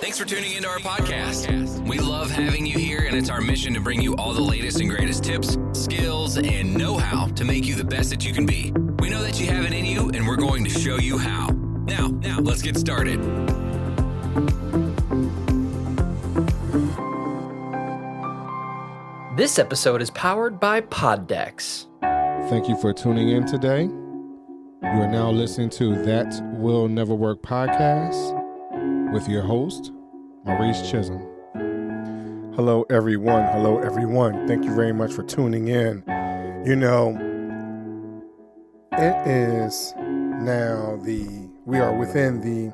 Thanks for tuning into our podcast. We love having you here, and it's our mission to bring you all the latest and greatest tips, skills, and know-how to make you the best that you can be. We know that you have it in you, and we're going to show you how. Now, let's get started. This episode is powered by Poddex. Thank you for tuning in today. You are now listening to That Will Never Work Podcast with your host, Maurice Chisholm. Hello, everyone. Thank you very much for tuning in. You know, it is now we are within the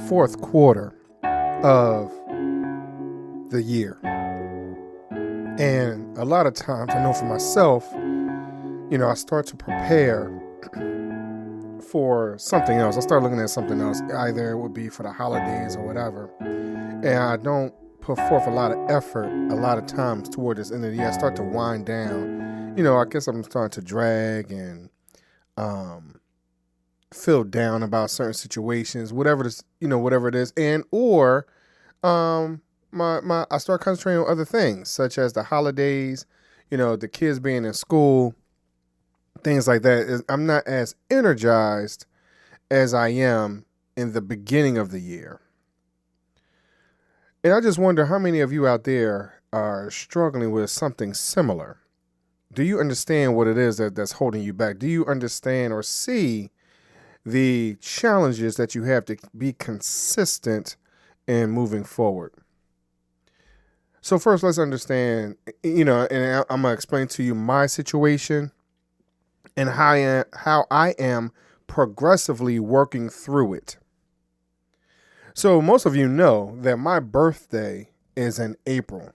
fourth quarter of the year. And a lot of times, I know for myself, you know, I start to prepare for something else. I start looking at something else. Either it would be for the holidays or whatever. And I don't put forth a lot of effort a lot of times toward this end of the year. I start to wind down. You know, I guess I'm starting to drag and feel down about certain situations, whatever it is. And or I start concentrating on other things, such as the holidays, you know, the kids being in school, things like that. I'm not as energized as I am in the beginning of the year. And I just wonder how many of you out there are struggling with something similar. Do you understand what it is that's holding you back? Do you understand or see the challenges that you have to be consistent in moving forward? So first, let's understand, you know, and I'm going to explain to you my situation and how I am progressively working through it. So most of you know that my birthday is in April.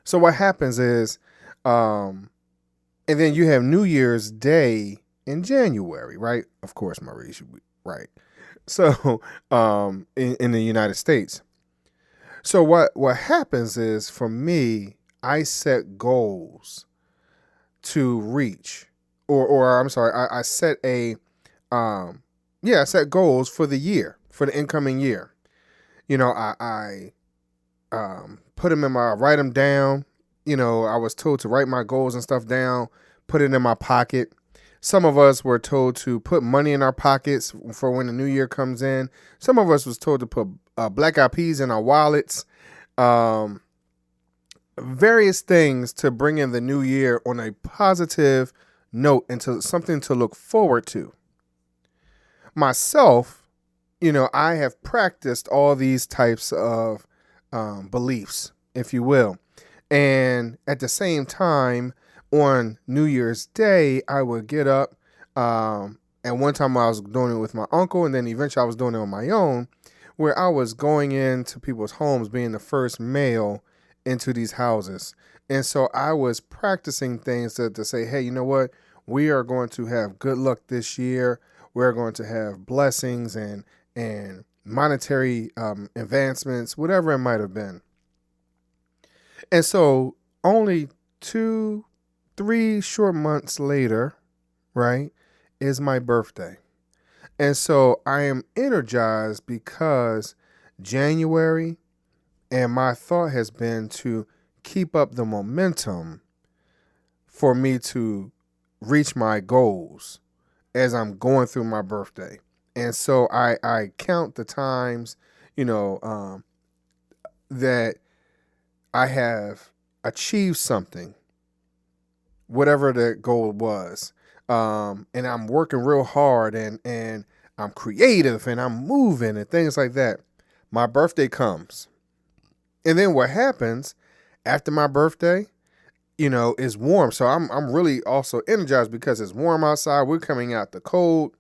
So what happens is, and then you have New Year's Day in January, right? Of course, Maurice, right? So in the United States. So what happens is, for me, I set goals to reach, or I'm sorry, I set I set goals for the year, for the incoming year. You know, I put them write them down. You know, I was told to write my goals and stuff down, put it in my pocket. Some of us were told to put money in our pockets for when the new year comes in. Some of us was told to put black eyed peas in our wallets. Various things to bring in the new year on a positive note and to something to look forward to. Myself, you know, I have practiced all these types of beliefs, if you will. And at the same time, on New Year's Day, I would get up. And one time I was doing it with my uncle, and then eventually I was doing it on my own, where I was going into people's homes, being the first male into these houses. And so I was practicing things to say, hey, you know what? We are going to have good luck this year. We're going to have blessings and monetary advancements, whatever it might have been. And so only 2-3 short months later, right, is my birthday. And so I am energized because January, and my thought has been to keep up the momentum for me to reach my goals as I'm going through my birthday. And so I count the times, you know, that I have achieved something, whatever the goal was. And I'm working real hard and I'm creative and I'm moving and things like that. My birthday comes. And then what happens after my birthday, you know, is warm. So I'm really also energized because it's warm outside. We're coming out the cold.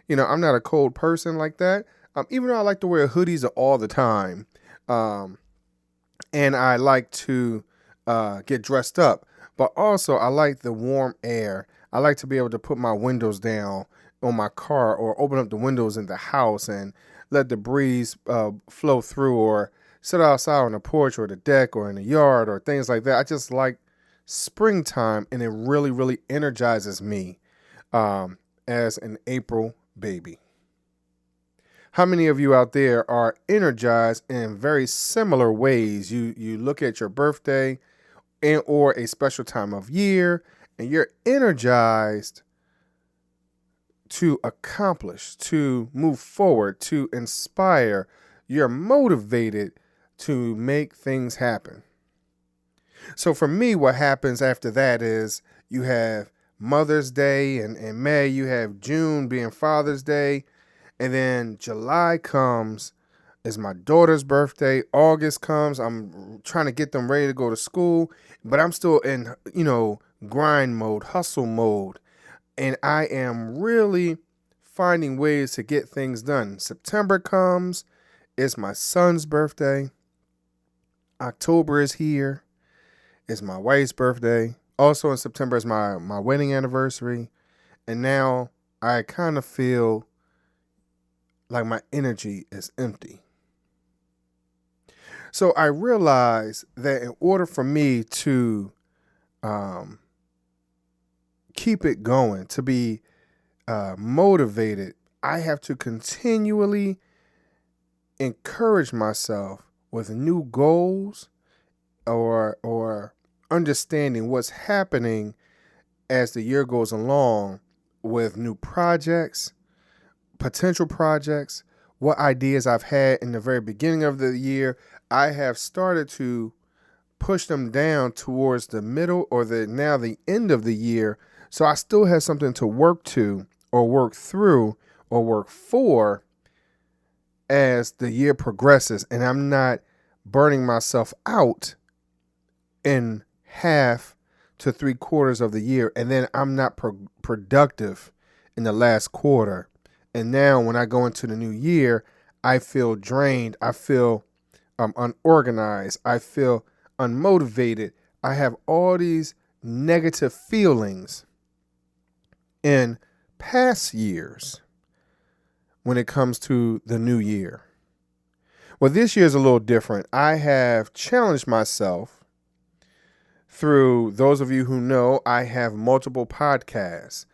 You know, I'm not a cold person like that. Even though I like to wear hoodies all the time. And I like to get dressed up. But also I like the warm air. I like to be able to put my windows down on my car or open up the windows in the house and let the breeze flow through, or sit outside on the porch or the deck or in the yard or things like that. I just like springtime, and it really, really energizes me as an April baby. How many of you out there are energized in very similar ways? You look at your birthday or a special time of year, and you're energized to accomplish, to move forward, to inspire. You're motivated to make things happen. So for me, what happens after that is you have Mother's Day, and in May you have June being Father's Day, and then July comes, is my daughter's birthday. August comes, I'm trying to get them ready to go to school, but I'm still in, grind mode, hustle mode. And I am really finding ways to get things done. September comes, it's my son's birthday. October is here, it's my wife's birthday. Also in September is my wedding anniversary. And now I kind of feel like my energy is empty. So I realized that in order for me to keep it going, to be motivated, I have to continually encourage myself with new goals or understanding what's happening as the year goes along with new projects, potential projects, what ideas I've had in the very beginning of the year. I have started to push them down towards the middle or the end of the year. So I still have something to work to or work through or work for as the year progresses. And I'm not burning myself out in half to 3/4 of the year. And then I'm not productive in the last quarter. And now when I go into the new year, I feel drained. I feel unorganized. I feel unmotivated. I have all these negative feelings in past years when it comes to the new year. Well, this year is a little different. I have challenged myself through, those of you who know, I have multiple podcasts.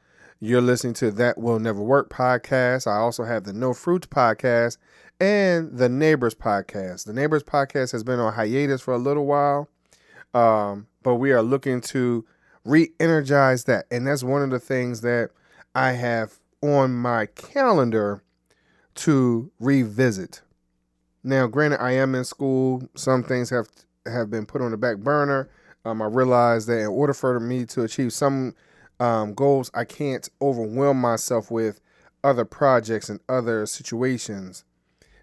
You're listening to That Will Nevr Work podcast. I also have the No Fruits podcast and the Neighbors podcast. The Neighbors podcast has been on hiatus for a little while, but we are looking to re-energize that. And that's one of the things that I have on my calendar to revisit. Now, granted, I am in school. Some things have been put on the back burner. I realized that in order for me to achieve some goals, I can't overwhelm myself with other projects and other situations.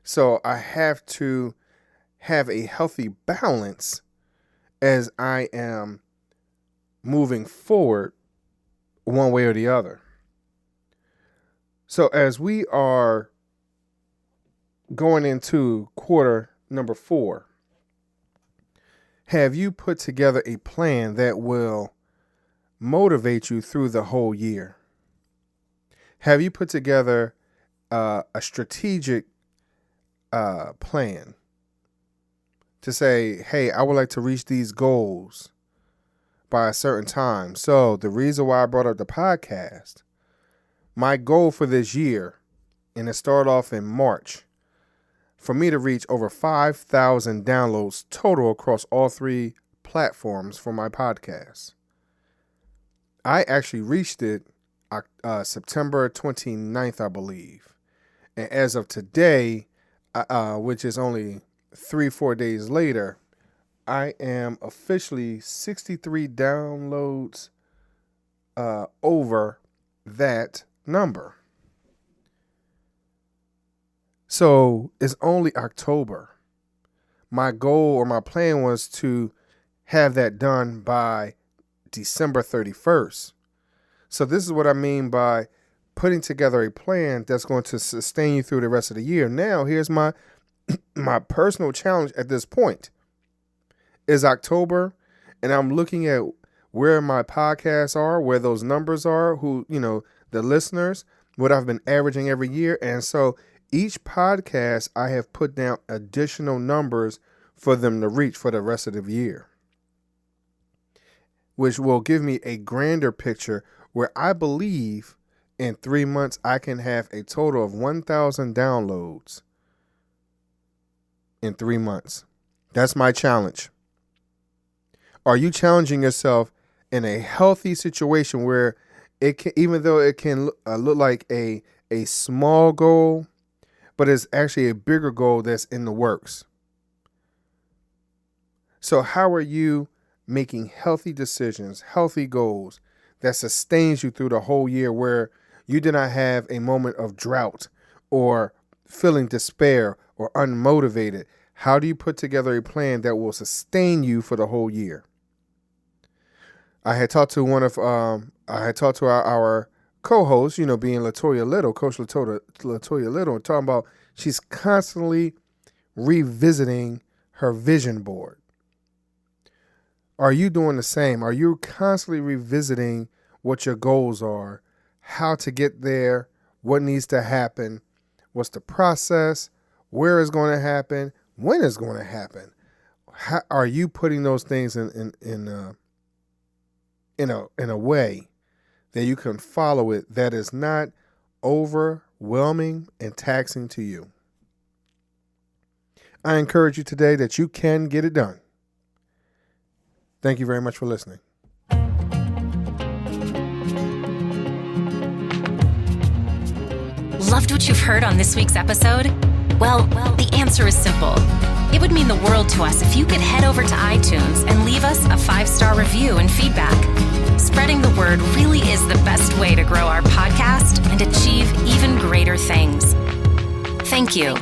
So I have to have a healthy balance as I am moving forward one way or the other. So as we are going into quarter number 4, have you put together a plan that will motivate you through the whole year? Have you put together a strategic plan to say, hey, I would like to reach these goals by a certain time? So the reason why I brought up the podcast, my goal for this year, and it started off in March, for me to reach over 5,000 downloads total across all 3 platforms for my podcast. I actually reached it September 29th, I believe. And as of today, which is only 3-4 days later, I am officially 63 downloads over that number. So it's only October. My goal or my plan was to have that done by December 31st. So this is what I mean by putting together a plan that's going to sustain you through the rest of the year. Now, here's my personal challenge at this point. Is October, and I'm looking at where my podcasts are, where those numbers are, who, the listeners, what I've been averaging every year. And so each podcast, I have put down additional numbers for them to reach for the rest of the year, which will give me a grander picture where I believe in 3 months, I can have a total of 1,000 downloads in 3 months. That's my challenge. Are you challenging yourself in a healthy situation where it can, even though it can look like a small goal, but it's actually a bigger goal that's in the works? So how are you making healthy decisions, healthy goals that sustains you through the whole year, where you do not have a moment of drought or feeling despair or unmotivated? How do you put together a plan that will sustain you for the whole year? I had talked to our co-host, being Latoya Little, Coach Latoya Little, and talking about she's constantly revisiting her vision board. Are you doing the same? Are you constantly revisiting what your goals are, how to get there, what needs to happen, what's the process, where it's going to happen, when it's going to happen? How are you putting those things in a way that you can follow it, that is not overwhelming and taxing to you? I encourage you today that you can get it done. Thank you very much for listening. Loved what you've heard on this week's episode? Well, the answer is simple. It would mean the world to us if you could head over to iTunes and leave us a 5-star review and feedback. Spreading the word really is the best way to grow our podcast and achieve even greater things. Thank you.